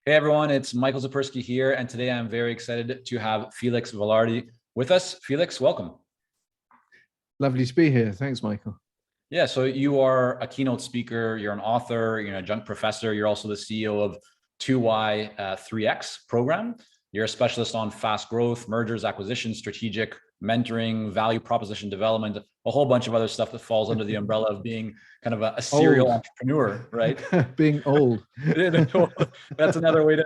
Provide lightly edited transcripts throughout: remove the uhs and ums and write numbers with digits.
Hey everyone, it's Michael Zapersky here, and today I'm very excited to have Felix Velarde with us. Felix, welcome. Lovely to be here. Thanks, Michael. Yeah, so you are a keynote speaker, you're an author, you're an adjunct professor, you're also the CEO of 2Y 3X program. You're a specialist on fast growth, mergers, acquisitions, strategic mentoring, value proposition development, a whole bunch of other stuff that falls under the umbrella of being kind of a serial entrepreneur, right? Being old. That's another way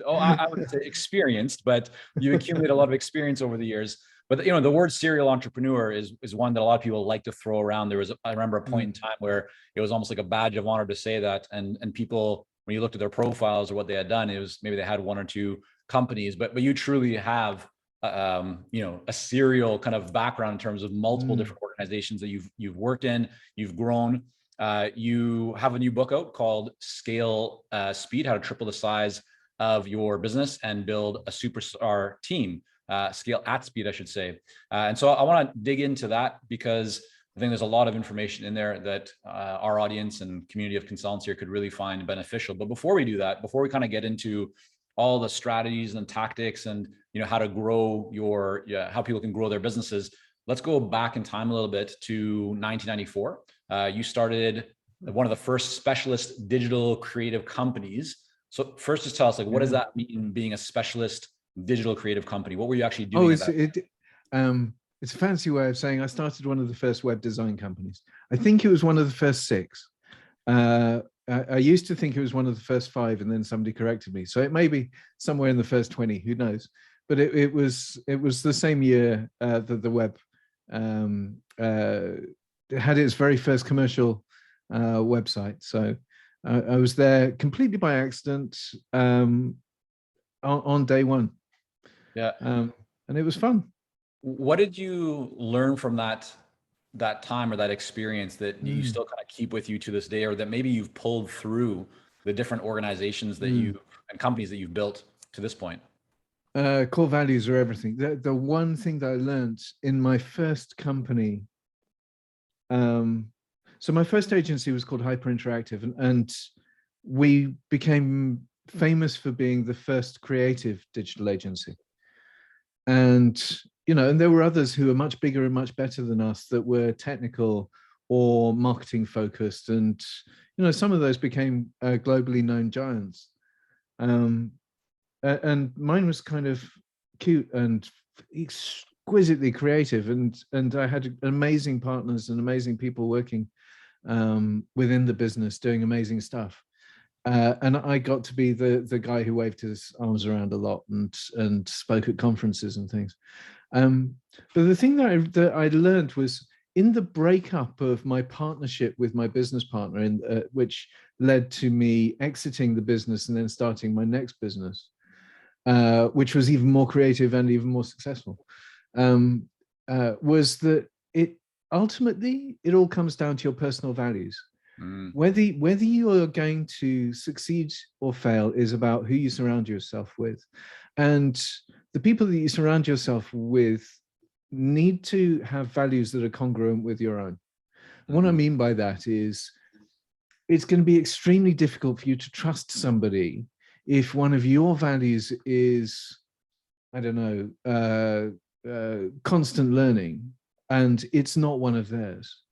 I wouldn't say experienced, but you accumulate a lot of experience over the years. But the word serial entrepreneur is one that a lot of people like to throw around. I remember a point in time where it was almost like a badge of honor to say that, and people, when you looked at their profiles or what they had done, it was maybe they had one or two companies, but you truly have a serial kind of background in terms of multiple different organizations that you've worked in, you've grown. You have a new book out called Scale Speed: How to Triple the Size of Your Business and Build a Superstar Team. Scale at speed, I should say. And so I want to dig into that because I think there's a lot of information in there that our audience and community of consultants here could really find beneficial. But before we do that, before we kind of get into all the strategies and tactics and how to grow how people can grow their businesses, let's go back in time a little bit to 1994. You started one of the first specialist digital creative companies. So first, just tell us, what does that mean, being a specialist digital creative company? What were you actually doing? It's a fancy way of saying I started one of the first web design companies. I think it was one of the first 6. I used to think it was one of the first 5, and then somebody corrected me. So it may be somewhere in the first 20, who knows? But it was the same year that the web had its very first commercial website. So I was there completely by accident on day one. Yeah. And it was fun. What did you learn from that time or that experience that you still kind of keep with you to this day, or that maybe you've pulled through the different organizations that and companies that you've built to this point? Core values are everything. The one thing that I learned in my first company, so my first agency was called Hyper Interactive, and we became famous for being the first creative digital agency. And and there were others who were much bigger and much better than us that were technical or marketing focused, and some of those became globally known giants. And mine was kind of cute and exquisitely creative, and I had amazing partners and amazing people working within the business doing amazing stuff. And I got to be the guy who waved his arms around a lot and spoke at conferences and things. But the thing that I learned was in the breakup of my partnership with my business partner, which led to me exiting the business and then starting my next business, which was even more creative and even more successful, was that ultimately it all comes down to your personal values. Whether you are going to succeed or fail is about who you surround yourself with, and the people that you surround yourself with need to have values that are congruent with your own. And what I mean by that is it's going to be extremely difficult for you to trust somebody if one of your values is, I don't know, constant learning, and it's not one of theirs.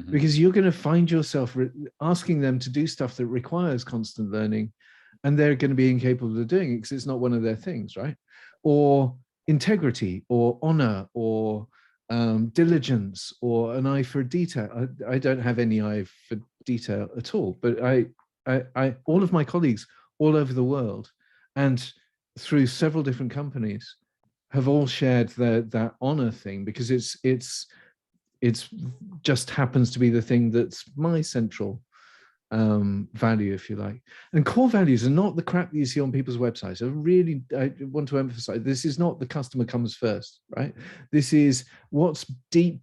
Because you're going to find yourself asking them to do stuff that requires constant learning, and they're going to be incapable of doing it because it's not one of their things, right? Or integrity, or honor, or diligence, or an eye for detail. I don't have any eye for detail at all, but all of my colleagues all over the world and through several different companies have all shared that honor thing, because it's just happens to be the thing that's my central value, if you like. And core values are not the crap that you see on people's websites. I want to emphasize, this is not the customer comes first, right? This is what's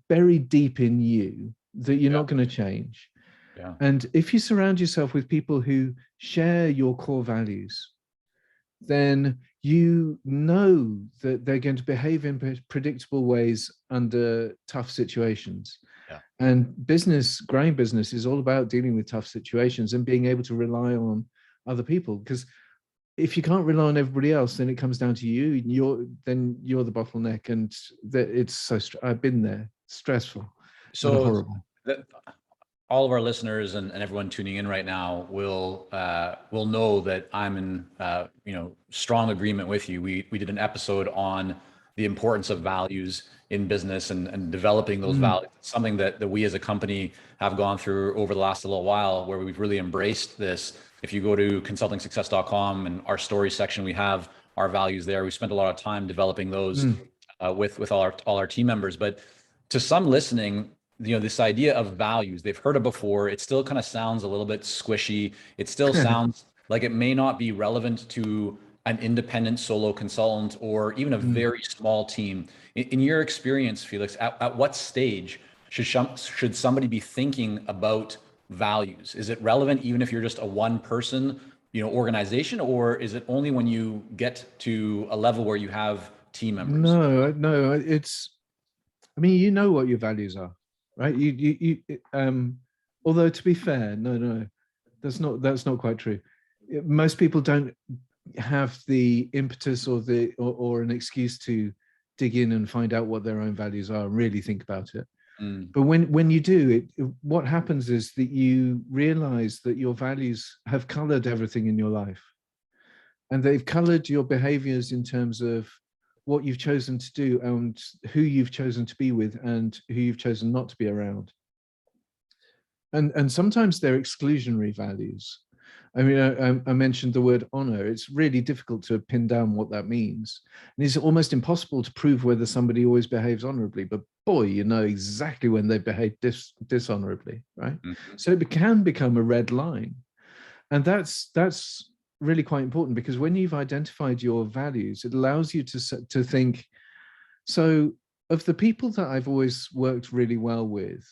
buried deep in you that you're not going to change. Yeah. And if you surround yourself with people who share your core values, then you know that they're going to behave in predictable ways under tough situations. Yeah. And growing business is all about dealing with tough situations and being able to rely on other people. Because if you can't rely on everybody else, then it comes down to you. Then you're the bottleneck, and it's so. I've been there. Stressful. So horrible. All of our listeners and everyone tuning in right now will know that I'm in strong agreement with you. We did an episode on the importance of values in business and developing those values. It's something that we as a company have gone through over the last little while, where we've really embraced this. If you go to consultingsuccess.com and our story section, we have our values there. We spent a lot of time developing those with all our team members. But to some listening, this idea of values, they've heard it before. It still kind of sounds a little bit squishy. It still sounds like it may not be relevant to an independent solo consultant or even a very small team. In your experience, Felix, at what stage should somebody be thinking about values? Is it relevant even if you're just a one person, organization, or is it only when you get to a level where you have team members? No, I mean, you know what your values are, right? Although to be fair, no, that's not quite true. Most people don't have the impetus or an excuse to dig in and find out what their own values are and really think about it. But when you do it, what happens is that you realize that your values have colored everything in your life, and they've colored your behaviors in terms of what you've chosen to do and who you've chosen to be with and who you've chosen not to be around. And sometimes they're exclusionary values. I mean, I mentioned the word honor. It's really difficult to pin down what that means. And it's almost impossible to prove whether somebody always behaves honorably, but boy, you know exactly when they behave dishonorably, right? So it can become a red line. And that's really quite important, because when you've identified your values, it allows you to think, so of the people that I've always worked really well with,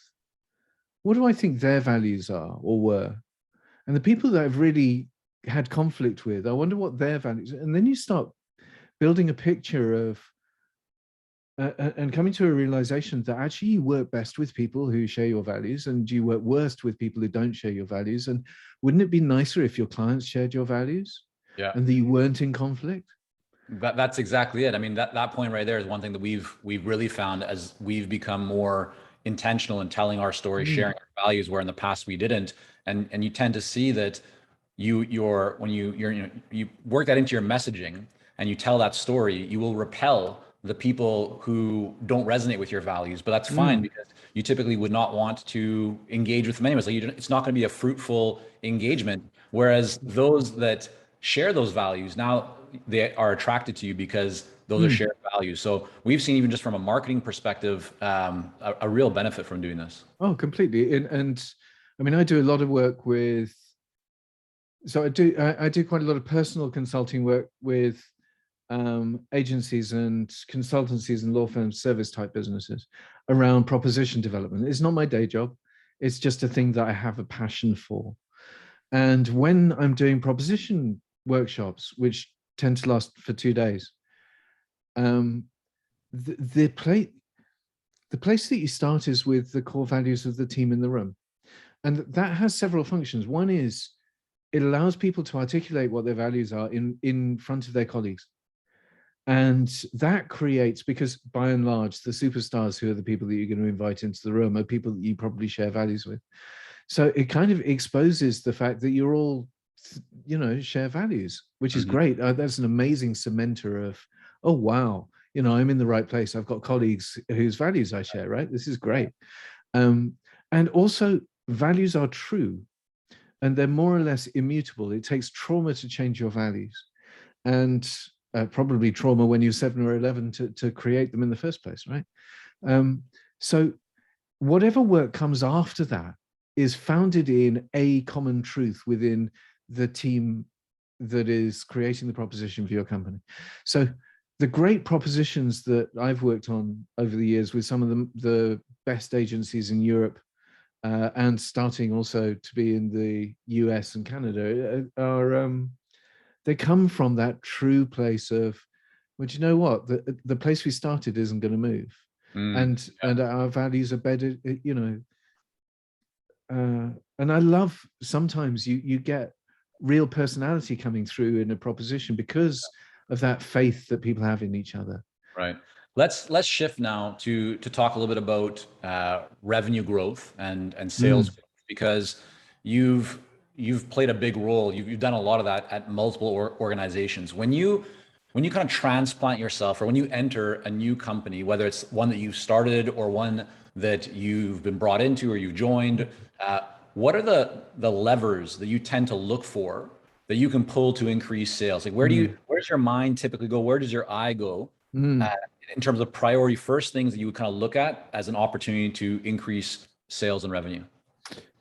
what do I think their values are or were? And the people that I've really had conflict with, I wonder what their values are. And then you start building a picture of and coming to a realization that actually you work best with people who share your values, and you work worst with people who don't share your values. And wouldn't it be nicer if your clients shared your values? Yeah. And that you weren't in conflict? That's exactly it. I mean, that point right there is one thing that we've really found as we've become more intentional in telling our story, sharing our values, where in the past we didn't. And you tend to see that you work that into your messaging and you tell that story, you will repel the people who don't resonate with your values. But that's fine, because you typically would not want to engage with them anyways. Like it's not going to be a fruitful engagement. Whereas those that share those values, now they are attracted to you because those are shared values. So we've seen, even just from a marketing perspective, a real benefit from doing this. Oh, completely. And I mean, I do a lot of work with, so I do quite a lot of personal consulting work with agencies and consultancies and law firms, service type businesses around proposition development. It's not my day job. It's just a thing that I have a passion for. And when I'm doing proposition workshops, which tend to last for 2 days, the place that you start is with the core values of the team in the room. And that has several functions. One is it allows people to articulate what their values are in front of their colleagues. And that creates, because by and large, the superstars who are the people that you're going to invite into the room are people that you probably share values with. So it kind of exposes the fact that you're all, share values, which is great. That's an amazing cementer of, oh, wow, I'm in the right place. I've got colleagues whose values I share, right? This is great. And also, values are true, and they're more or less immutable. It takes trauma to change your values, and probably trauma when you're 7 or 11 to create them in the first place, right? So whatever work comes after that is founded in a common truth within the team that is creating the proposition for your company. So the great propositions that I've worked on over the years with some of the best agencies in Europe, and starting also to be in the US and Canada, are they come from that true place of, well, do you know what? The place we started isn't going to move. And our values are better, and I love, sometimes you get real personality coming through in a proposition because of that faith that people have in each other. Right. Let's shift now to talk a little bit about revenue growth and sales growth, because you've played a big role. You've done a lot of that at multiple organizations. When you kind of transplant yourself, or when you enter a new company, whether it's one that you started or one that you've been brought into or you joined, what are the levers that you tend to look for that you can pull to increase sales? Like where's your mind typically go? Where does your eye go? In terms of priority first things that you would kind of look at as an opportunity to increase sales and revenue?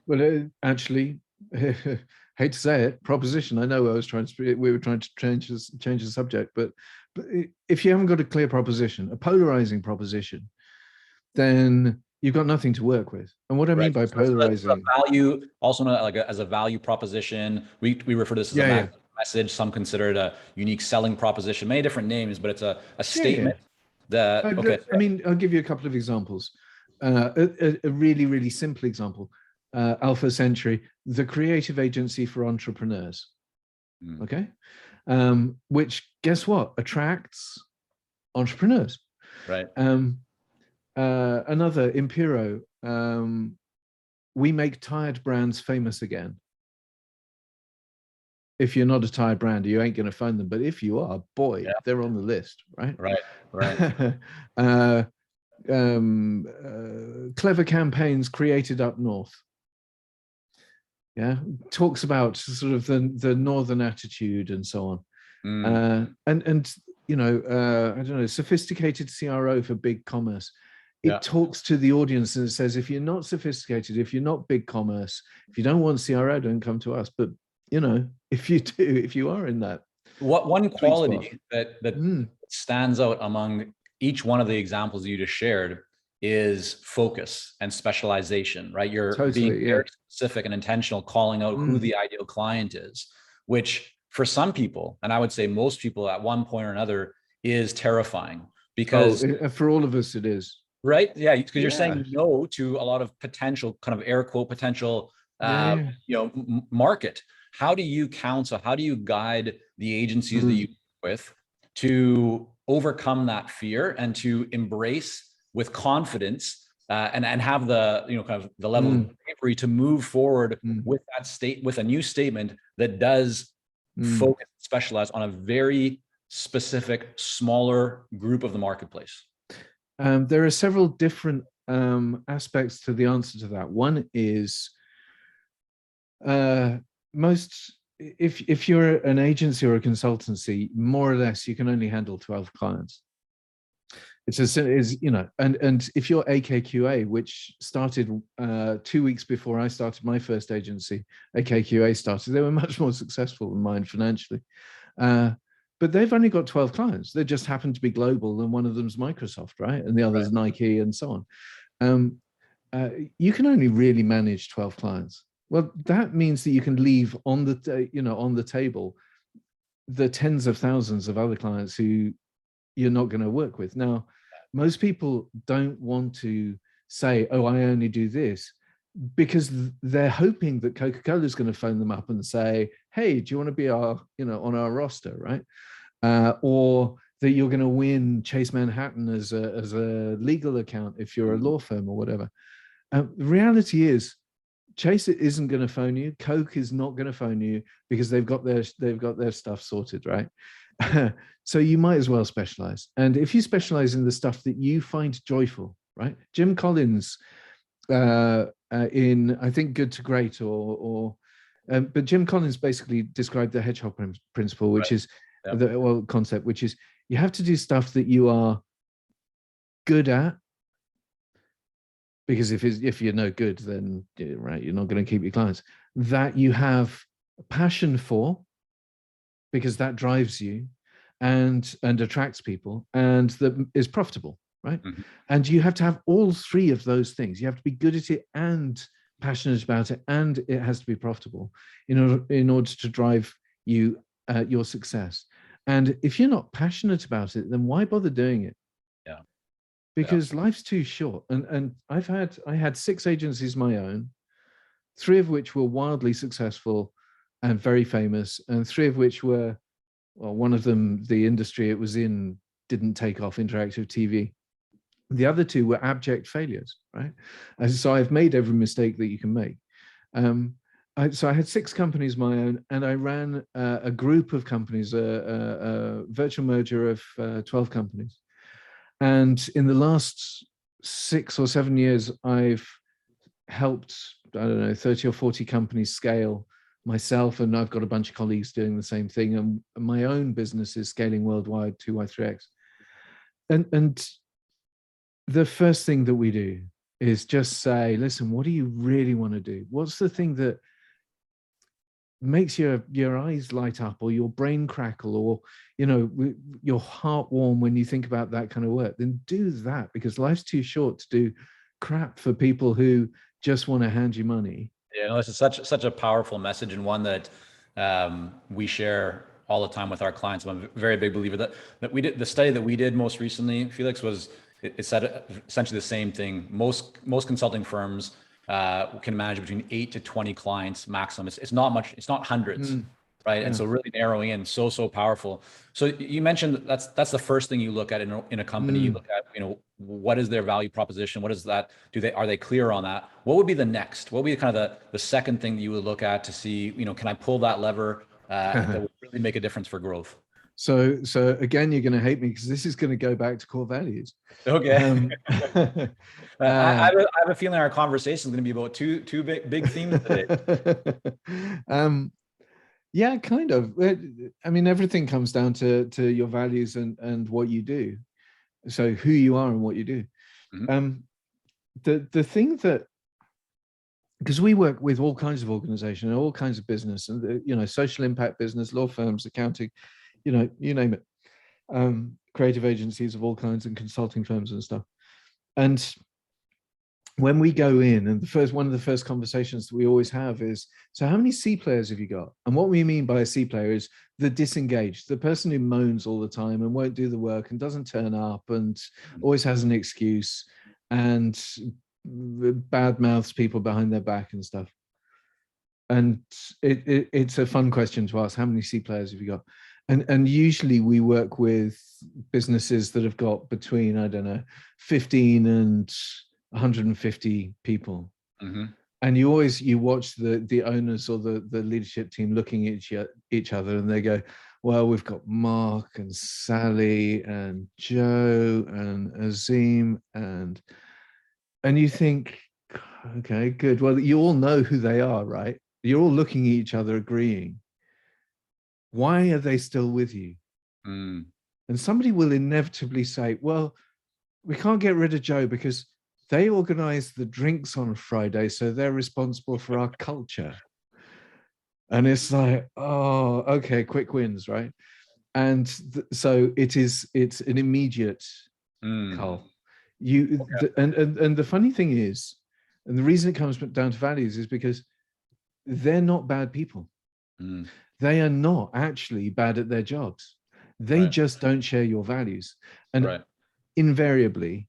Well, actually, hate to say it, proposition. I know we were trying to change the subject, but if you haven't got a clear proposition, a polarizing proposition, then you've got nothing to work with. And what I mean by polarizing, value, also known like as a value proposition. We refer to this as a message. Some consider it a unique selling proposition, many different names, but it's a statement. I mean, I'll give you a couple of examples. A really, really simple example. Alpha Century, the creative agency for entrepreneurs. Okay. Which, guess what? Attracts entrepreneurs. Right. Another, Impero, we make tired brands famous again. If you're not a tired brand, you ain't going to find them. But if you are, boy, they're on the list, right? Right. Clever campaigns created up north. Yeah, talks about sort of the northern attitude and so on. And you know, I don't know, sophisticated CRO for big commerce. It talks to the audience and it says, if you're not sophisticated, if you're not big commerce, if you don't want CRO, don't come to us. But you know, if you do, if you are in that, one quality that stands out among each one of the examples you just shared is focus and specialization, right? You're being very specific and intentional, calling out who the ideal client is, which for some people, and I would say most people at one point or another, is terrifying, because for all of us it is. Right. Yeah. Because you're saying no to a lot of potential, kind of air quote, potential, you know, market. How do you counsel, how do you guide the agencies that you work with to overcome that fear and to embrace with confidence and have the, you know, kind of the level of bravery to move forward with that with a new statement that does focus, specialize on a very specific, smaller group of the marketplace? There are several different aspects to the answer to that. One is if you're an agency or a consultancy, more or less you can only handle 12 clients. It's as you know, and if you're AKQA, which started 2 weeks before I started my first agency, AKQA started, they were much more successful than mine financially. But they've only got 12 clients. They just happen to be global, and one of them's Microsoft, right? And the other's Nike, and so on. You can only really manage 12 clients. Well, that means that you can leave on the, you know, on the table the tens of thousands of other clients who you're not going to work with. Now, most people don't want to say, "Oh, I only do this," because they're hoping that Coca-Cola is going to phone them up and say, "Hey, do you want to be our, you know, on our roster," right? Or that you're going to win Chase Manhattan as a legal account if you're a law firm or whatever. The reality is, Chase isn't going to phone you. Coke is not going to phone you because they've got their stuff sorted, right? So you might as well specialize. And if you specialize in the stuff that you find joyful, right? Jim Collins in, I think, Good to Great, but Jim Collins basically described the hedgehog principle, which is the concept, which is you have to do stuff that you are good at, because if you're no good, then right, you're not going to keep your clients. That you have passion for, because that drives you and attracts people, and that is profitable, right? And you have to have all three of those things. You have to be good at it and passionate about it, and it has to be profitable in order to drive you your success. And if you're not passionate about it, then why bother doing it? Because life's too short. And I had 6 agencies of my own, 3 of which were wildly successful, and very famous, and 3 of which were, well, one of them, the industry it was in didn't take off, interactive TV. The other 2 were abject failures, right? And so I've made every mistake that you can make. So I had 6 companies of my own, and I ran a group of companies, a virtual merger of 12 companies. And in the last 6 or 7 years, I've helped, I don't know, 30 or 40 companies scale myself, and I've got a bunch of colleagues doing the same thing. And my own business is scaling worldwide, 2y3x. And the first thing that we do is just say, listen, what do you really want to do? What's the thing that makes your eyes light up, or your brain crackle, or your heart warm when you think about that kind of work? Then do that, because life's too short to do crap for people who just want to hand you money. Yeah, no, this is such a powerful message, and one that we share all the time with our clients. I'm a very big believer that we did the study that we did most recently, Felix, was it said essentially the same thing. Most consulting firms can manage between 8 to 20 clients maximum. It's not much. It's not hundreds, right? Yeah. And so really narrowing in, so powerful. So you mentioned that's the first thing you look at in a company. You look at, what is their value proposition? What is that? Are they clear on that? What would be the next? What would be kind of the second thing that you would look at to see, can I pull that lever that would really make a difference for growth? So again, you're going to hate me because this is going to go back to core values. Okay. I have a feeling our conversation is going to be about two big themes today. Yeah, kind of. I mean, everything comes down to your values and what you do. So who you are and what you do. The thing that, because we work with all kinds of organizations, all kinds of business, and social impact business, law firms, accounting, you name it, creative agencies of all kinds, and consulting firms and stuff. And when we go in, and one of the first conversations that we always have is, so how many C players have you got? And what we mean by a C player is the disengaged, the person who moans all the time and won't do the work and doesn't turn up and always has an excuse and bad mouths people behind their back and stuff. And it's a fun question to ask, how many C players have you got? And usually we work with businesses that have got between, I don't know, 15 and 150 people. And you watch the owners or the leadership team looking at each other, and they go, well, we've got Mark and Sally and Joe and Azim, and you think, okay, good. Well, you all know who they are, right? You're all looking at each other, agreeing. Why are they still with you? And somebody will inevitably say, well, we can't get rid of Joe because they organize the drinks on Friday, so they're responsible for our culture. And it's like, oh, okay, quick wins, right? And so it's an immediate call. And the funny thing is, and the reason it comes down to values is because they're not bad people. They are not actually bad at their jobs. They just don't share your values. And invariably,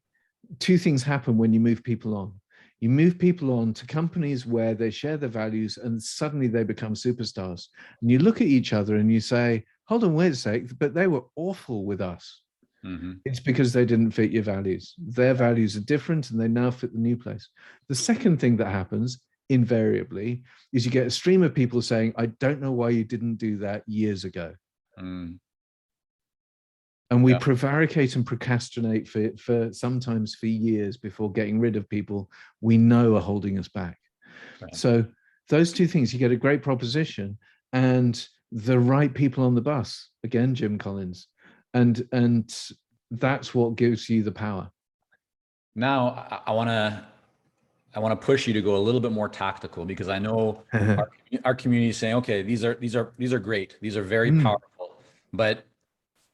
2 things happen when you move people on. You move people on to companies where they share their values, and suddenly they become superstars. And you look at each other and you say, hold on, wait a sec, but they were awful with us. It's because they didn't fit your values. Their values are different and they now fit the new place. The second thing that happens invariably is you get a stream of people saying, I don't know why you didn't do that years ago. And we prevaricate and procrastinate for sometimes for years before getting rid of people we know are holding us back. So those 2 things, you get a great proposition and the right people on the bus, again, Jim Collins, and that's what gives you the power. Now I want to push you to go a little bit more tactical, because I know our community is saying, okay, these are great. These are very powerful. But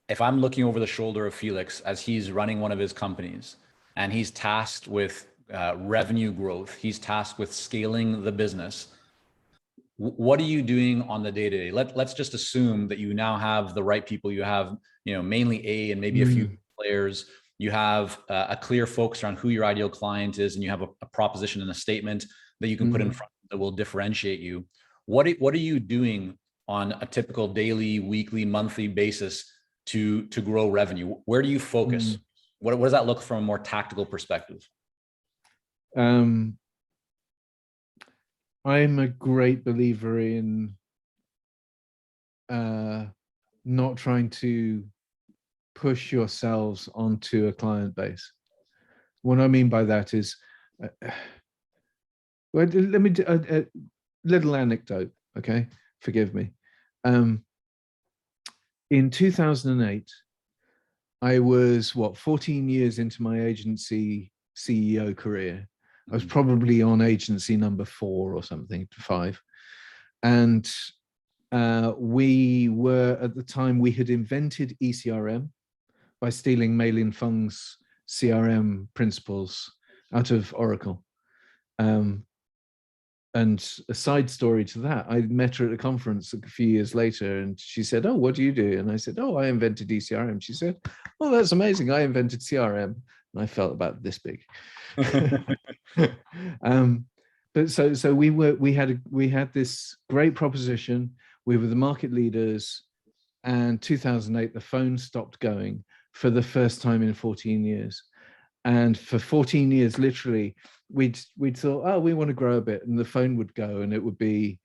if I'm looking over the shoulder of Felix as he's running one of his companies and he's tasked with revenue growth, he's tasked with scaling the business, what are you doing on the day-to-day? Let's just assume that you now have the right people. You have, mainly A and maybe a few players. You have a clear focus on who your ideal client is, and you have a proposition and a statement that you can put in front that will differentiate you. what are you doing on a typical daily, weekly, monthly basis to grow revenue? Where do you focus? What does that look from a more tactical perspective? I'm a great believer in not trying to push yourselves onto a client base. What I mean by that is, well, let me do a little anecdote, okay? Forgive me. In 2008, I was, 14 years into my agency CEO career. I was probably on agency number 4 or something, 5. And we were, at the time, we had invented ECRM by stealing Mei-Lin Feng's CRM principles out of Oracle. And a side story to that, I met her at a conference a few years later, and she said, "Oh, what do you do?" And I said, "Oh, I invented ECRM." She said, "Oh, that's amazing. I invented CRM." And I felt about this big. But so we had this great proposition. We were the market leaders, and 2008 the phone stopped going for the first time in 14 years. And for 14 years, literally, we'd thought, oh, we want to grow a bit, and the phone would go, and it would be,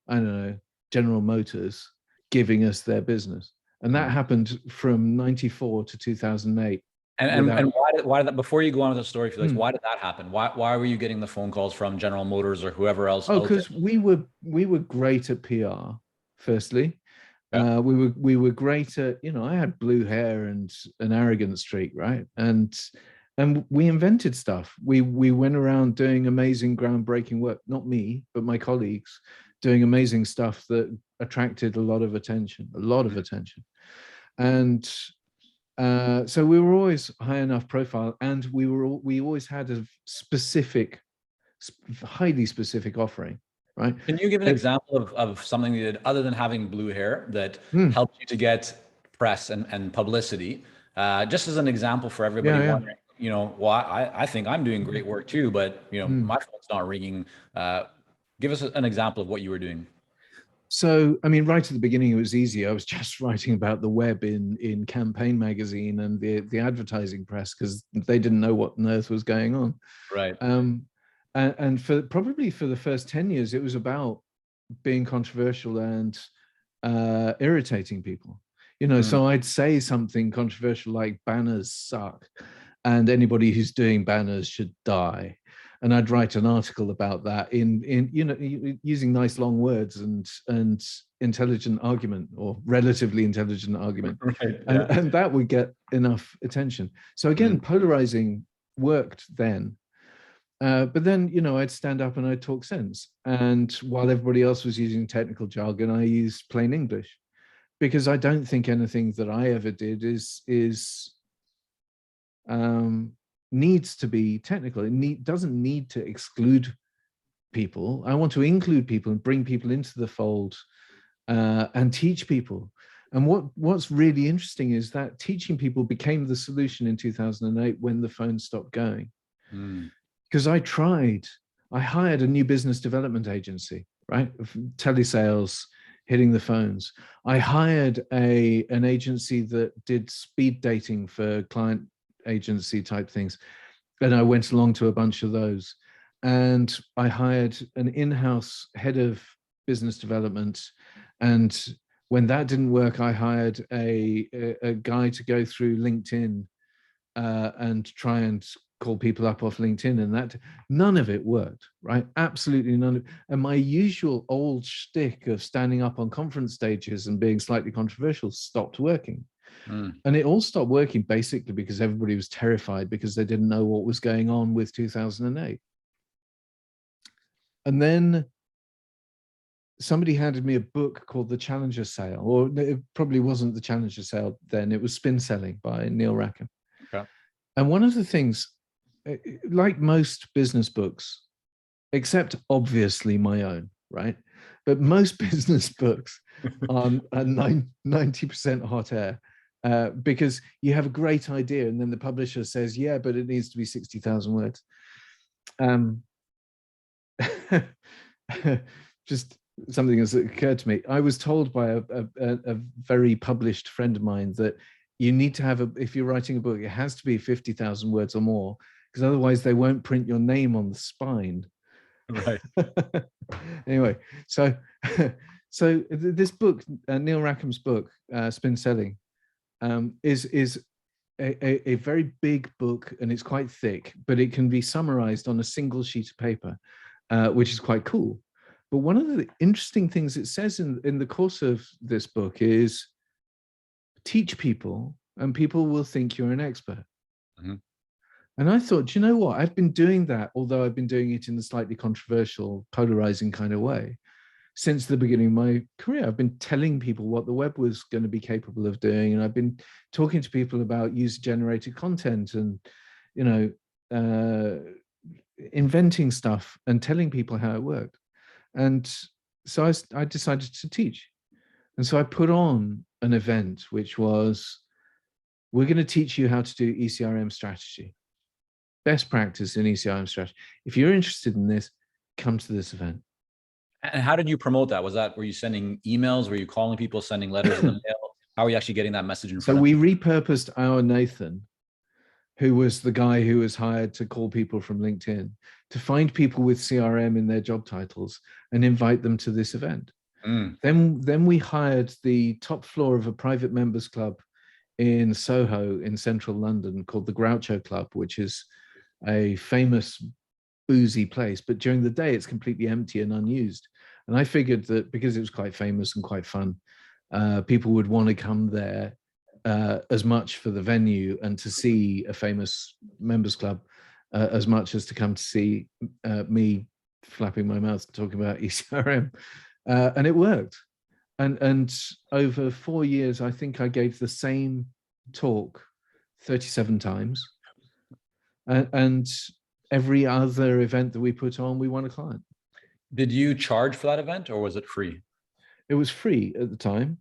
I don't know, General Motors giving us their business. And that happened from 94 to 2008. And why did that, before you go on with the story, Felix, why did that happen? Why were you getting the phone calls from General Motors or whoever else? Oh, because we were great at PR, firstly. Yeah. We were great at, I had blue hair and an arrogant streak, right? And we invented stuff. We went around doing amazing, groundbreaking work. Not me, but my colleagues, doing amazing stuff that attracted a lot of attention. And so we were always high enough profile, and we always had a specific, highly specific offering, right? Can you give an example of something you did other than having blue hair that helped you to get press and publicity? Just as an example for everybody wondering, I think I'm doing great work too, but my phone's not ringing. Give us an example of what you were doing. So, I mean, right at the beginning, it was easy. I was just writing about the web in Campaign magazine and the advertising press, because they didn't know what on earth was going on. Right. And for probably for the first 10 years, it was about being controversial and irritating people. So I'd say something controversial like banners suck, and anybody who's doing banners should die. And I'd write an article about that in using nice long words and intelligent argument, or relatively intelligent argument. Right, and that would get enough attention. So again, polarizing worked then. But then, I'd stand up and I'd talk sense. And while everybody else was using technical jargon, I used plain English, because I don't think anything that I ever did needs to be technical. It doesn't need to exclude people. I want to include people and bring people into the fold and teach people. And what's really interesting is that teaching people became the solution in 2008 when the phone stopped going. Because I hired a new business development agency, right? Telesales, hitting the phones. I hired an agency that did speed dating for client agency type things. And I went along to a bunch of those. And I hired an in-house head of business development. And when that didn't work, I hired a guy to go through LinkedIn and try and call people up off LinkedIn, and that none of it worked, right? Absolutely none of it. And my usual old shtick of standing up on conference stages and being slightly controversial stopped working. And it all stopped working basically because everybody was terrified, because they didn't know what was going on with 2008. And then somebody handed me a book called The Challenger Sale, or it probably wasn't The Challenger Sale then, it was Spin Selling by Neil Rackham. Okay. And one of the things, like most business books, except obviously my own, right? But most business books are 90% hot air, because you have a great idea and then the publisher says, yeah, but it needs to be 60,000 words. Just something has occurred to me. I was told by a very published friend of mine that you need to have if you're writing a book, it has to be 50,000 words or more, because otherwise they won't print your name on the spine. Right. Anyway, so this book, Neil Rackham's book, Spin Selling, is a very big book, and it's quite thick, but it can be summarized on a single sheet of paper, which is quite cool. But one of the interesting things it says in the course of this book is teach people and people will think you're an expert. Mm-hmm. And I thought, you know what? I've been doing that, although I've been doing it in a slightly controversial, polarizing kind of way since the beginning of my career. I've been telling people what the web was going to be capable of doing. And I've been talking to people about user-generated content and, you know, inventing stuff and telling people how it worked. And so I decided to teach. And so I put on an event, which was, we're going to teach you how to do ECRM strategy, best practice in ECRM strategy. If you're interested in this, come to this event. And how did you promote that? Were you sending emails? Were you calling people, sending letters in the mail? How are you actually getting that message in front of people? So we repurposed our Nathan, who was the guy who was hired to call people from LinkedIn, to find people with CRM in their job titles and invite them to this event. Then we hired the top floor of a private members club in Soho in central London called the Groucho Club, which is a famous boozy place, but during the day it's completely empty and unused. And I figured that because it was quite famous and quite fun, people would want to come there as much for the venue and to see a famous members club as much as to come to see me flapping my mouth talking about ECRM. And it worked. And over 4 years, I think I gave the same talk 37 times. And every other event that we put on, we won a client. Did you charge for that event or was it free? It was free at the time.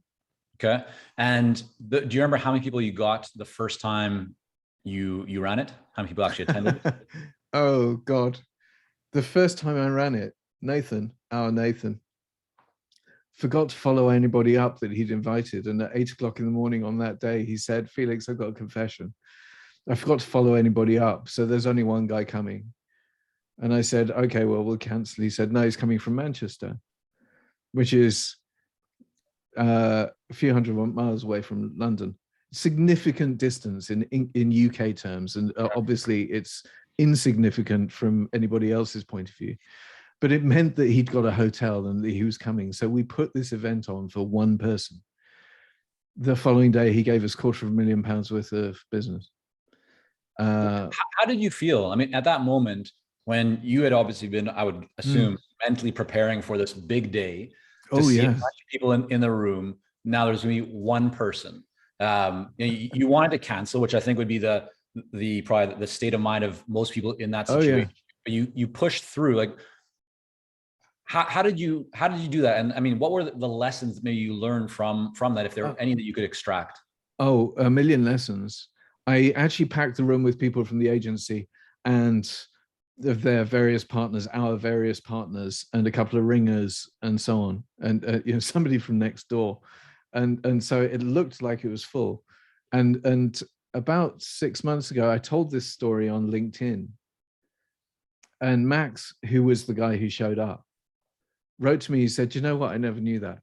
Okay. And do you remember how many people you got the first time you ran it? How many people actually attended? Oh God. The first time I ran it, our Nathan, forgot to follow anybody up that he'd invited. And at 8 o'clock in the morning on that day, he said, Felix, I've got a confession. I forgot to follow anybody up. So there's only one guy coming. And I said, okay, well, we'll cancel. He said, no, he's coming from Manchester, which is a few hundred miles away from London. Significant distance in UK terms. And obviously it's insignificant from anybody else's point of view. But it meant that he'd got a hotel and he was coming. So we put this event on for one person. The following day, he gave us £250,000 worth of business. How did you feel? I mean, at that moment, when you had obviously been, I would assume, mentally preparing for this big day to see a bunch of people in the room. Now there's going to be one person. You wanted to cancel, which I think would be probably the state of mind of most people in that situation. But you pushed through. Like, how did you do that? And I mean, what were the lessons maybe you learned from that, if there were any that you could extract? Oh, a million lessons. I actually packed the room with people from the agency and their various partners, our various partners, and a couple of ringers and so on, and you know, somebody from next door, and so it looked like it was full. And about 6 months ago, I told this story on LinkedIn, and Max, who was the guy who showed up, wrote to me. He said, "You know what? I never knew that."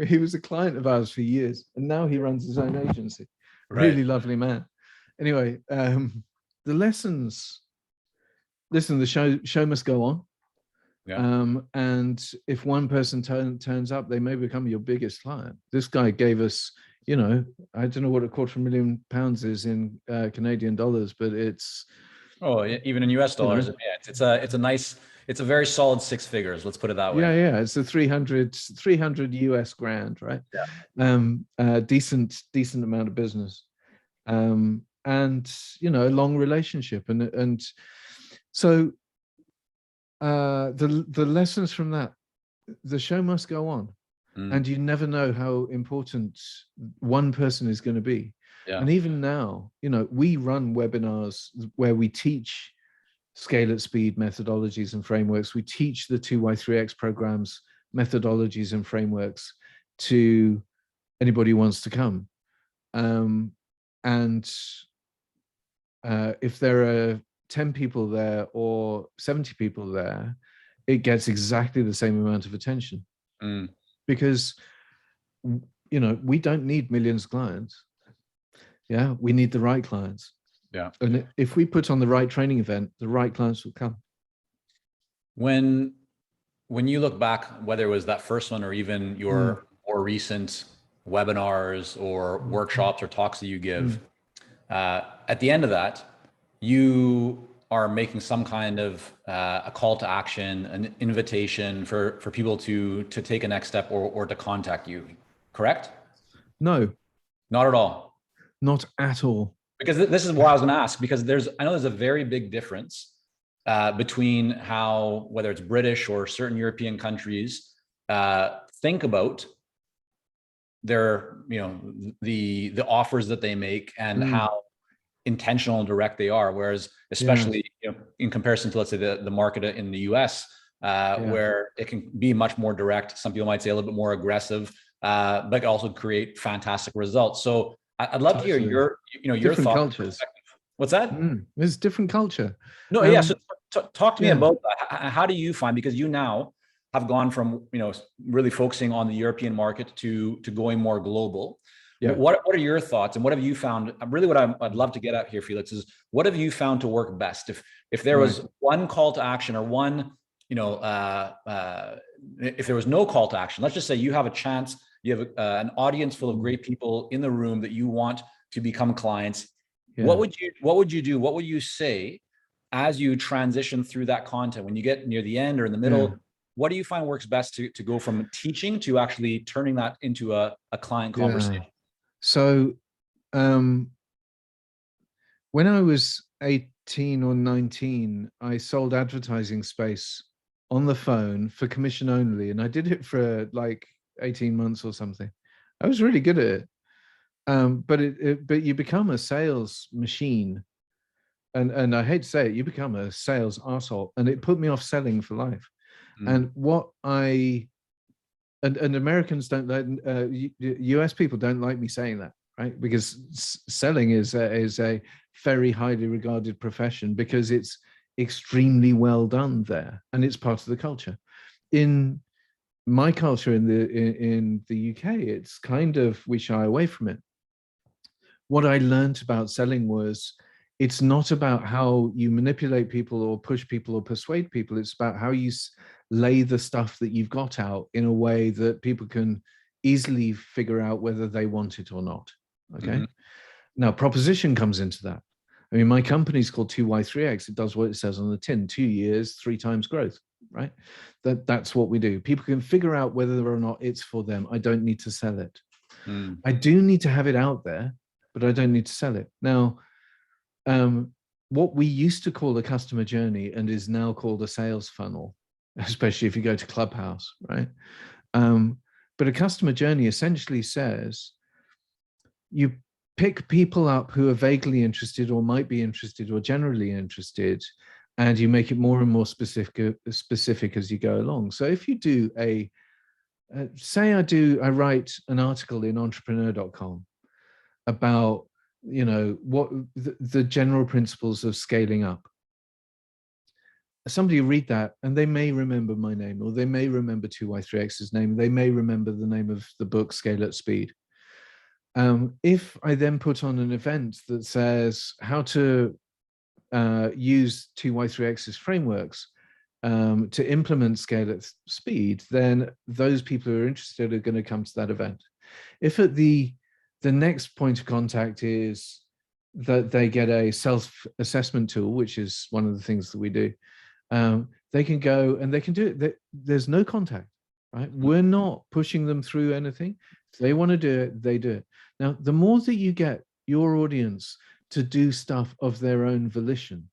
He was a client of ours for years, and now he runs his own agency. Really lovely man. Anyway, the lessons. Listen, the show must go on. Yeah. And if one person turns up, they may become your biggest client. This guy gave us, you know, I don't know what £250,000 is in Canadian dollars, but it's even in US dollars. Yeah, it's a very solid 6 figures. Let's put it that way. Yeah. It's a 300 US grand, right? Yeah. Decent amount of business. And you know, a long relationship. And so the lessons from that, the show must go on. And you never know how important one person is going to be. Yeah. And even now, you know, we run webinars where we teach scale at speed methodologies and frameworks. We teach the 2Y3X programs, methodologies and frameworks to anybody who wants to come. And if there are 10 people there or 70 people there, it gets exactly the same amount of attention. Because, you know, we don't need millions of clients. Yeah, we need the right clients. Yeah. And if we put on the right training event, the right clients will come. When you look back, whether it was that first one or even your more recent webinars or workshops or talks that you give, at the end of that, you are making some kind of a call to action, an invitation for people to take a next step or to contact you, correct? No. Not at all. Not at all. Because this is what I was going to ask, because I know there's a very big difference between how, whether it's British or certain European countries, think about their, you know, the offers that they make and how intentional and direct they are. Whereas, especially you know, in comparison to, let's say, the market in the US, where it can be much more direct. Some people might say a little bit more aggressive, but also create fantastic results. So I'd love to hear your different thoughts. Cultures. What's that? There's different culture. No, yeah. So talk to me about that. How do you find, because you now have gone from, you know, really focusing on the European market to going more global. Yeah. What are your thoughts, and what have you found? Really, what I'd love to get at here, Felix, is what have you found to work best? If there was one call to action or one, you know, if there was no call to action, let's just say you have a chance, you have an audience full of great people in the room that you want to become clients. Yeah. What would you do? What would you say as you transition through that content when you get near the end or in the middle? Yeah. What do you find works best to go from teaching to actually turning that into a client conversation? So when I was 18 or 19, I sold advertising space on the phone for commission only. And I did it for like 18 months or something. I was really good at it. But you become a sales machine. And I hate to say it, you become a sales arsehole. And it put me off selling for life. And and Americans don't like, US people don't like me saying that, right? Because selling is a very highly regarded profession because it's extremely well done there, and it's part of the culture. In my culture in the UK, it's kind of, we shy away from it. What I learned about selling was, it's not about how you manipulate people or push people or persuade people. It's about how you lay the stuff that you've got out in a way that people can easily figure out whether they want it or not. Okay. Now, proposition comes into that. I mean, my company's called 2Y3X. It does what it says on the tin: 2 years, 3 times growth, right? That's what we do. People can figure out whether or not it's for them. I don't need to sell it. I do need to have it out there, but I don't need to sell it. Now, what we used to call a customer journey and is now called a sales funnel, especially if you go to Clubhouse, right? But a customer journey essentially says you pick people up who are vaguely interested or might be interested or generally interested, and you make it more and more specific as you go along. So if you do say I write an article in entrepreneur.com about, you know, what the general principles of scaling up. Somebody read that and they may remember my name, or they may remember 2Y3X's name. They may remember the name of the book, Scale at Speed. If I then put on an event that says how to use 2Y3X's frameworks to implement Scale at Speed, then those people who are interested are going to come to that event. If at the next point of contact is that they get a self-assessment tool, which is one of the things that we do, they can go and they can do it. There's no contact, right? We're not pushing them through anything. If they want to do it, they do it. Now, the more that you get your audience to do stuff of their own volition,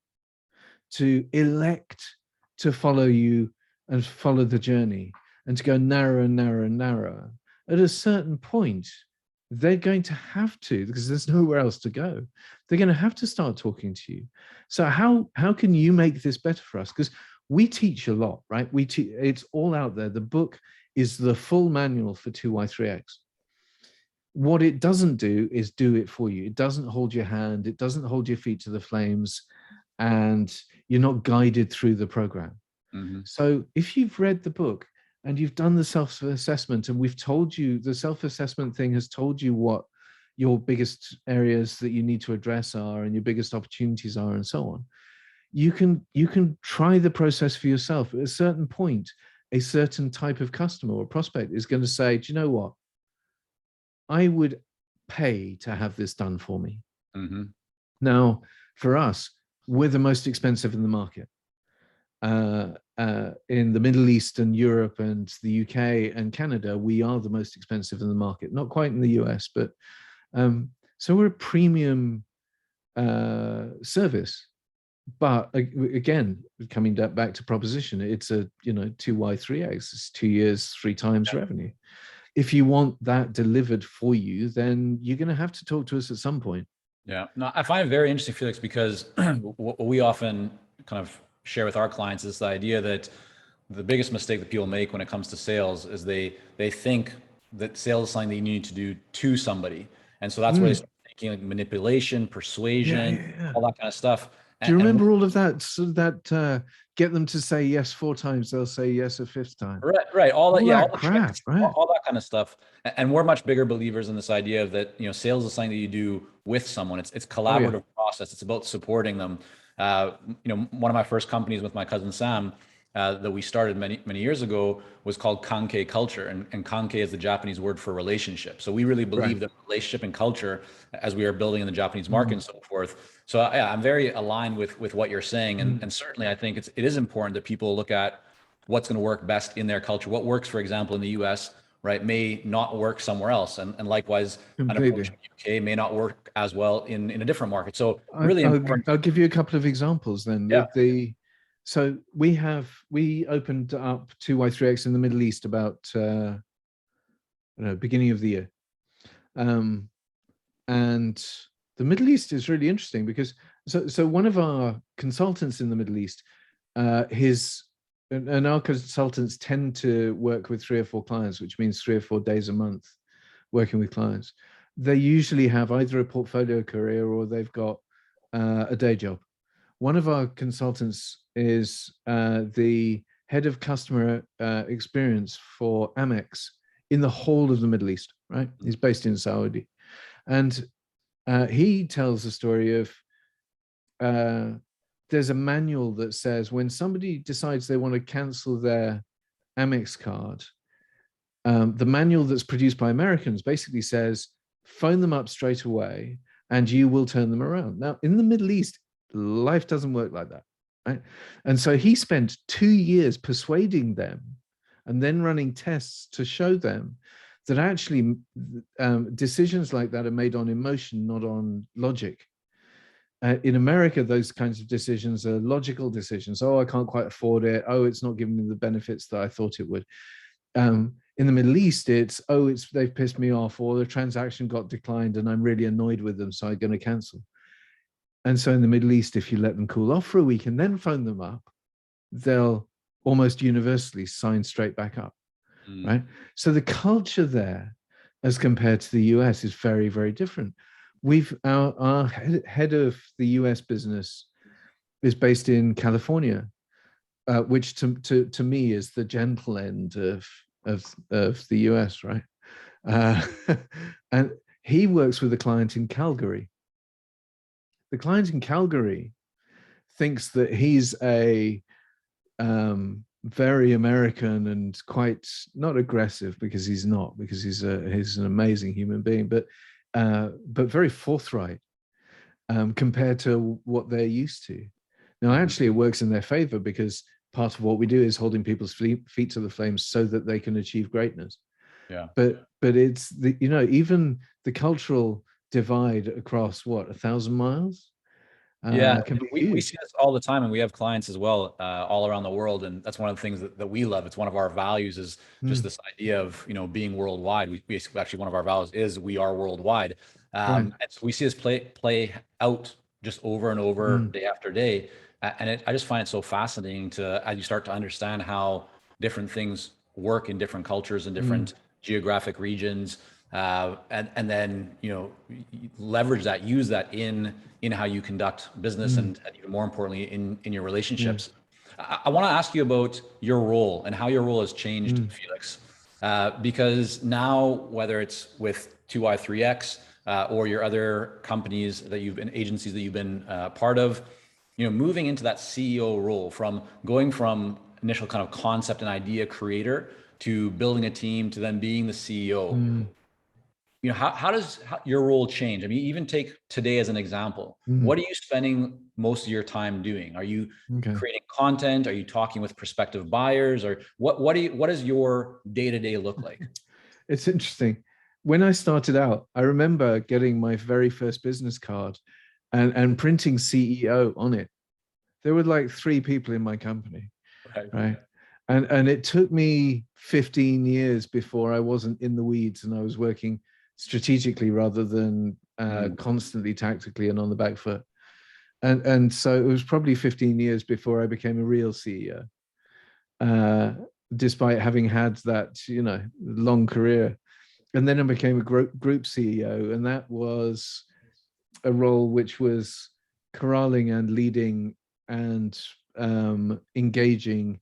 to elect to follow you and follow the journey, and to go narrower and narrower and narrower, at a certain point, they're going to have to, because there's nowhere else to go. They're going to have to start talking to you. So how can you make this better for us? Because we teach a lot, right? It's all out there. The book is the full manual for 2Y3X. What it doesn't do is do it for you. It doesn't hold your hand. It doesn't hold your feet to the flames, and you're not guided through the program. Mm-hmm. So if you've read the book and you've done the self-assessment, and we've told you, the self-assessment thing has told you what your biggest areas that you need to address are and your biggest opportunities are and so on, you can try the process for yourself. At a certain point, a certain type of customer or prospect is going to say, do you know what? I would pay to have this done for me. Mm-hmm. Now, for us, we're the most expensive in the market. In the Middle East and Europe and the UK and Canada, we are the most expensive in the market. Not quite in the US, but so we're a premium service. But again, coming back to proposition, it's a 2Y3X. It's 2 years, 3 times revenue. If you want that delivered for you, then you're going to have to talk to us at some point. Yeah, no, I find it very interesting, Felix, because what we often kind of share with our clients is the idea that the biggest mistake that people make when it comes to sales is they think that sales is something that you need to do to somebody. And so that's where they start thinking like manipulation, persuasion, all that kind of stuff. Do you remember all of that? So that get them to say yes 4 times, they'll say yes a 5th time. Right. All that, all all the crap, tricks, right? all that kind of stuff. And we're much bigger believers in this idea of that, sales is something that you do with someone. It's collaborative process. It's about supporting them. One of my first companies with my cousin Sam that we started many years ago was called Kankei Culture, and Kankei is the Japanese word for relationship. So we really believe that relationship and culture, as we are building in the Japanese market and so forth. So yeah, I'm very aligned with what you're saying, and certainly I think it is important that people look at what's going to work best in their culture. What works, for example, in the US, right, may not work somewhere else, and likewise, an approach in the UK may not work as well in a different market. So really important. I'll give you a couple of examples then. Yeah. So we opened up 2Y3X in the Middle East about beginning of the year, and the Middle East is really interesting because so one of our consultants in the Middle East, and our consultants tend to work with 3 or 4 clients, which means 3 or 4 days a month working with clients. They usually have either a portfolio career or they've got a day job. One of our consultants is the head of customer experience for Amex in the whole of the Middle East, right? He's based in Saudi. And he tells the story of there's a manual that says when somebody decides they want to cancel their Amex card, the manual that's produced by Americans basically says, phone them up straight away and you will turn them around. Now, in the Middle East, life doesn't work like that, right? And so he spent 2 years persuading them and then running tests to show them that actually decisions like that are made on emotion, not on logic. In America, those kinds of decisions are logical decisions. Oh, I can't quite afford it. Oh, it's not giving me the benefits that I thought it would. In the Middle East, they've pissed me off, or the transaction got declined and I'm really annoyed with them, so I'm going to cancel. And so in the Middle East, if you let them cool off for a week and then phone them up, they'll almost universally sign straight back up, right? So the culture there, as compared to the US, is very, very different. Our head of the US business is based in California, which to me is the gentle end of the US, right? And he works with a client in Calgary. The client in Calgary thinks that he's a very American and quite not aggressive, because he's not, because he's an amazing human being, but very forthright compared to what they're used to. Now, actually, it works in their favor, because part of what we do is holding people's feet to the flames so that they can achieve greatness. Yeah. But it's even the cultural divide across 1,000 miles. Yeah, can be we huge. see this all the time, and we have clients as well, all around the world, and that's one of the things that we love. It's one of our values is just Mm, this idea of being worldwide. We basically actually one of our values is we are worldwide, right. and so we see this play out just over and over, Mm, day after day, and I just find it so fascinating to as you start to understand how different things work in different cultures and mm, different geographic regions, and then leverage that, use that in how you conduct business, mm, and even more importantly in your yeah. relationships. I want to ask you about your role and how your role has changed, Mm, Felix, because now whether it's with 2i3x or your other companies that you've been agencies that you've been part of, moving into that CEO role, from going from initial kind of concept and idea creator to building a team to then being the CEO. mm, How does your role change? I mean, even take today as an example. mm, What are you spending most of your time doing? Are you okay. creating content? Are you talking with prospective buyers? Or what does your day-to-day look like? It's interesting. When I started out, I remember getting my very first business card and printing CEO on it. There were like 3 people in my company, Right. right? And it took me 15 years before I wasn't in the weeds and I was working strategically rather than Mm, constantly tactically and on the back foot. And so it was probably 15 years before I became a real CEO, uh, despite having had that, long career. And then I became a group CEO, and that was a role which was corralling and leading and engaging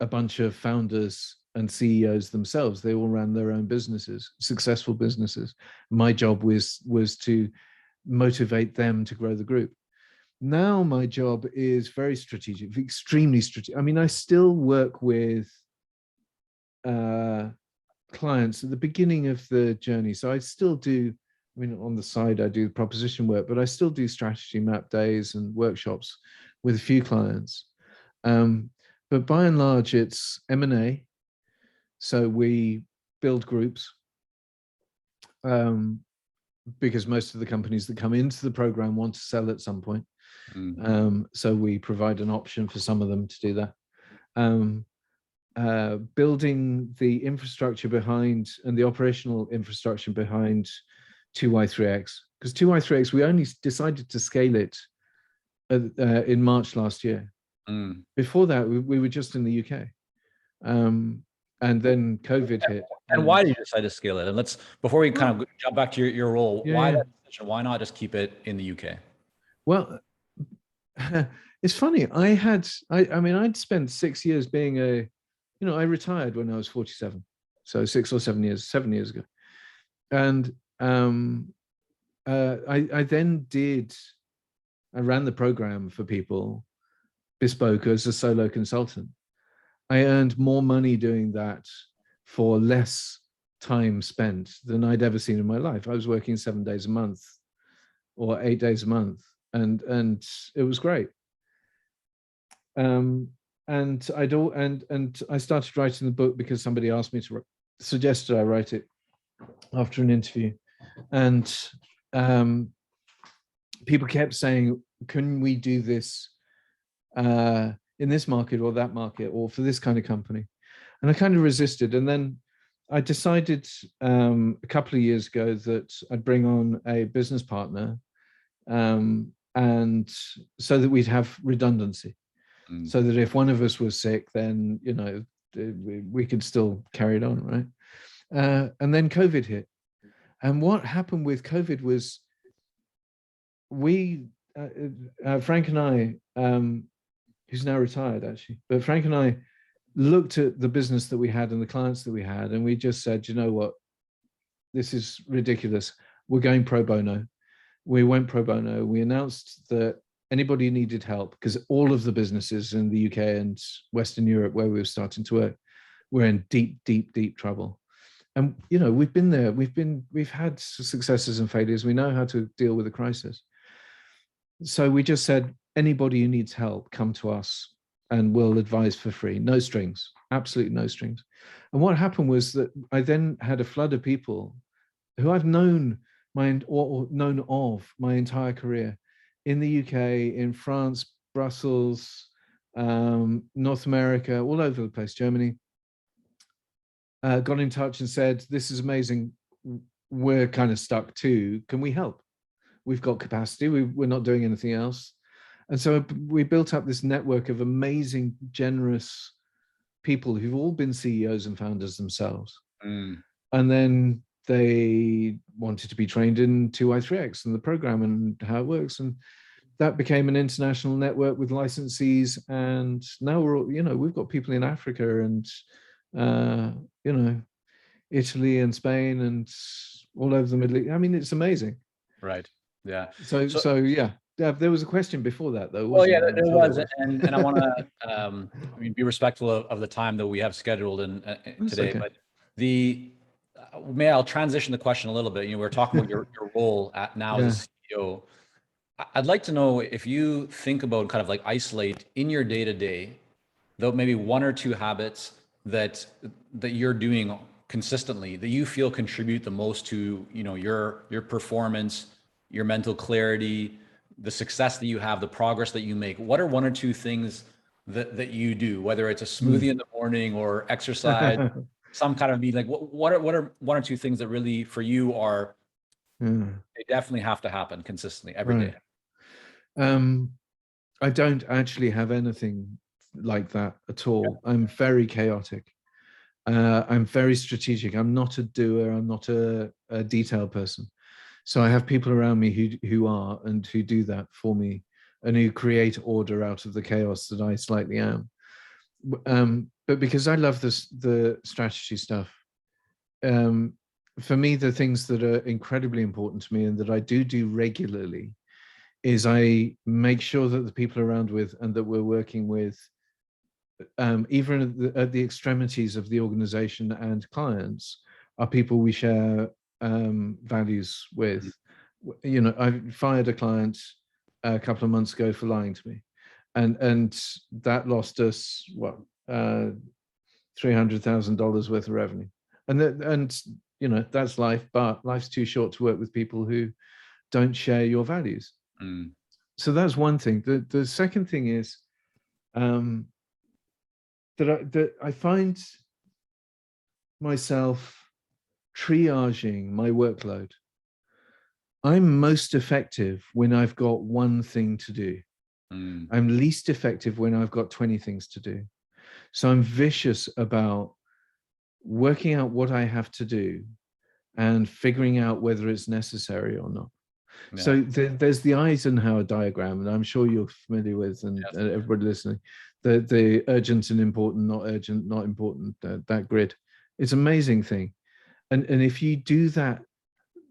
a bunch of founders and CEOs themselves. They all ran their own businesses, successful businesses. My job was to motivate them to grow the group. Now my job is very strategic, extremely strategic. I mean, I still work with uh, clients at the beginning of the journey. So I still do, I mean, on the side, I do proposition work, but I still do strategy map days and workshops with a few clients. Um, but by and large, it's M&A. So we build groups, um, because most of the companies that come into the program want to sell at some point. mm, So we provide an option for some of them to do that. Um, Building the infrastructure behind and the operational infrastructure behind 2i3x, because 2i3x, we only decided to scale it in March last year. mm. Before that, we were just in the UK. And then COVID hit. And And why did you decide to scale it? And let's, before we well, kind of jump back to your role, yeah, why yeah. that decision? Why not just keep it in the UK? Well, it's funny. I mean, I'd spent 6 years being I retired when I was 47. So 6 or 7 years, 7 years ago. And I then I ran the program for people bespoke as a solo consultant. I earned more money doing that for less time spent than I'd ever seen in my life. I was working 7 days a month or 8 days a month, and it was great. Um, and I started writing the book because somebody asked me to suggested I write it after an interview, and um, people kept saying, "Can we do this in this market or that market or for this kind of company?" And I kind of resisted. And then I decided a couple of years ago that I'd bring on a business partner, and so that we'd have redundancy, Mm, so that if one of us was sick, then we could still carry it on, right? And then COVID hit. And what happened with COVID was we, Frank and I, who's now retired actually, but Frank and I looked at the business that we had and the clients that we had, and we just said, you know what, this is ridiculous. We're going pro bono. We went pro bono. We announced that anybody who needed help, because all of the businesses in the UK and Western Europe where we were starting to work were in deep, deep, deep trouble. And we've been there. We've had successes and failures. We know how to deal with a crisis. So we just said, anybody who needs help, come to us and we'll advise for free. No strings, absolutely no strings. And what happened was that I then had a flood of people who I've known or known of my entire career, in the UK, in France, Brussels, North America, all over the place, Germany, got in touch and said, this is amazing. We're kind of stuck too. Can we help? We've got capacity. We're not doing anything else. And so we built up this network of amazing, generous people who've all been CEOs and founders themselves. And then they wanted to be trained in 2i3x and the program and how it works. And that became an international network with licensees. And now we're all, we've got people in Africa and, Italy and Spain and all over the Middle East. I mean, it's amazing. Right. Yeah. So yeah. There was a question before that, though. Well, yeah, there was, and I want to, be respectful of the time that we have scheduled and today. Okay. But I'll transition the question a little bit. We're talking about your role now as a CEO. I'd like to know if you think about kind of like isolate in your day to day, though maybe one or two habits that you're doing consistently that you feel contribute the most to your performance, your mental clarity, the success that you have, the progress that you make. What are one or two things that you do, whether it's a smoothie in the morning or exercise, some kind of like what are one or two things that really for you are they definitely have to happen consistently every day? I don't actually have anything like that at all. I'm very chaotic. I'm very strategic. I'm not a doer. I'm not a detail person. So I have people around me who are and who do that for me and who create order out of the chaos that I slightly am. But because I love the strategy stuff, for me, the things that are incredibly important to me and that I do regularly is I make sure that the people around with and that we're working with, even at the extremities of the organization and clients, are people we share values with. I fired a client a couple of months ago for lying to me, and that lost us $300,000 worth of revenue, and that's life, but life's too short to work with people who don't share your values. So that's one thing. The second thing is that I find myself triaging my workload. I'm most effective when I've got one thing to do. I'm least effective when I've got 20 things to do. So I'm vicious about working out what I have to do and figuring out whether it's necessary or not. Yeah. So there's the Eisenhower diagram, and I'm sure you're familiar with, and everybody listening, the urgent and important, not urgent, not important, that grid. It's an amazing thing. And if you do that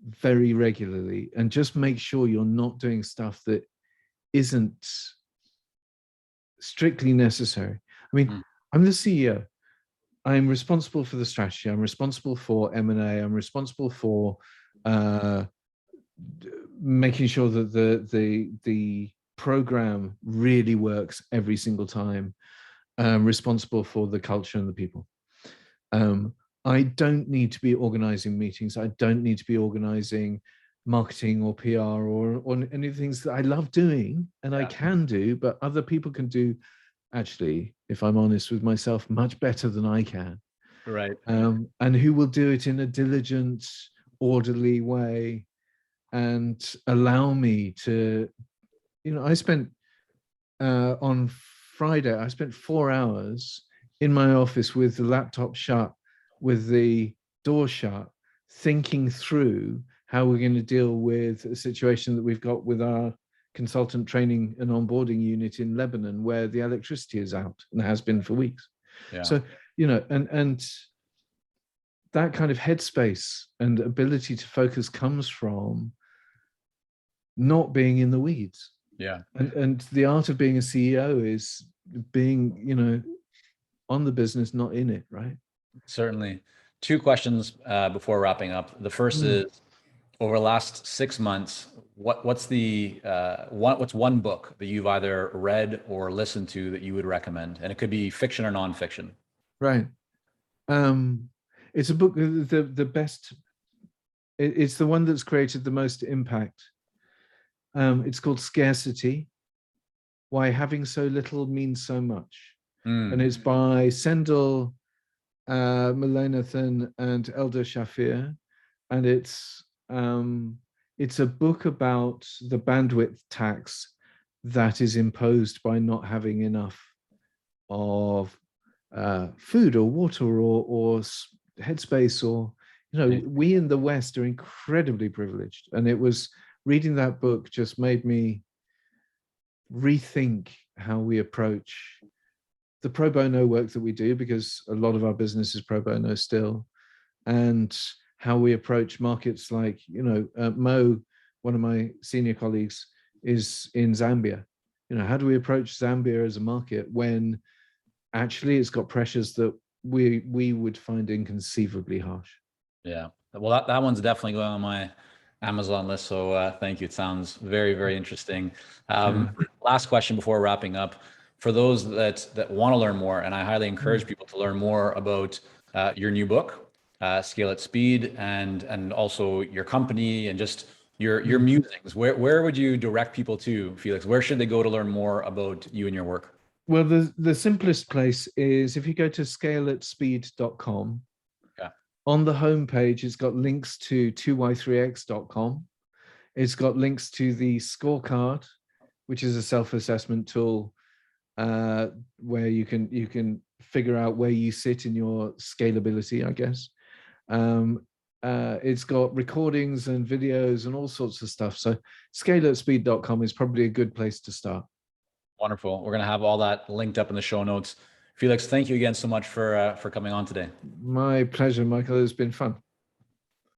very regularly and just make sure you're not doing stuff that isn't strictly necessary. I mean, I'm the CEO. I'm responsible for the strategy. I'm responsible for M&A. I'm responsible for making sure that the program really works every single time. I'm responsible for the culture and the people. I don't need to be organizing meetings. I don't need to be organizing marketing or PR or any of the things that I love doing and I can do, but other people can do, actually, if I'm honest with myself, much better than I can. Right. And who will do it in a diligent, orderly way and allow me to, I spent on Friday, I spent 4 hours in my office with the laptop shut, with the door shut, thinking through how we're going to deal with a situation that we've got with our consultant training and onboarding unit in Lebanon, where the electricity is out and has been for weeks. Yeah. So, and that kind of headspace and ability to focus comes from not being in the weeds. Yeah. And the art of being a CEO is being, on the business, not in it, right? Certainly. Two questions before wrapping up. The first is, over the last 6 months, what's one book that you've either read or listened to that you would recommend? And it could be fiction or nonfiction. Right. It's a book, the best, it's the one that's created the most impact It's called Scarcity: Why Having So Little Means So Much. And it's by Sendel Mullainathan and Elder Shafir. And it's a book about the bandwidth tax that is imposed by not having enough of food or water or headspace, or we in the West are incredibly privileged. And it was reading that book just made me rethink how we approach the pro bono work that we do, because a lot of our business is pro bono still, and how we approach markets like, Mo, one of my senior colleagues, is in Zambia. How do we approach Zambia as a market when actually it's got pressures that we would find inconceivably harsh? Yeah, well, that one's definitely going on my Amazon list. So thank you. It sounds very, very interesting. Last question before wrapping up. For those that want to learn more, and I highly encourage people to learn more about your new book, Scale at Speed, and also your company and just your musings. Where would you direct people to, Felix? Where should they go to learn more about you and your work? Well, the simplest place is if you go to scaleatspeed.com. Okay. On the homepage, it's got links to 2y3x.com. It's got links to the scorecard, which is a self-assessment tool where you can figure out where you sit in your scalability, I guess. It's got recordings and videos and all sorts of stuff. So scaleatspeed.com is probably a good place to start. Wonderful. We're going to have all that linked up in the show notes. Felix, thank you again so much for coming on today. My pleasure, Michael. It's been fun.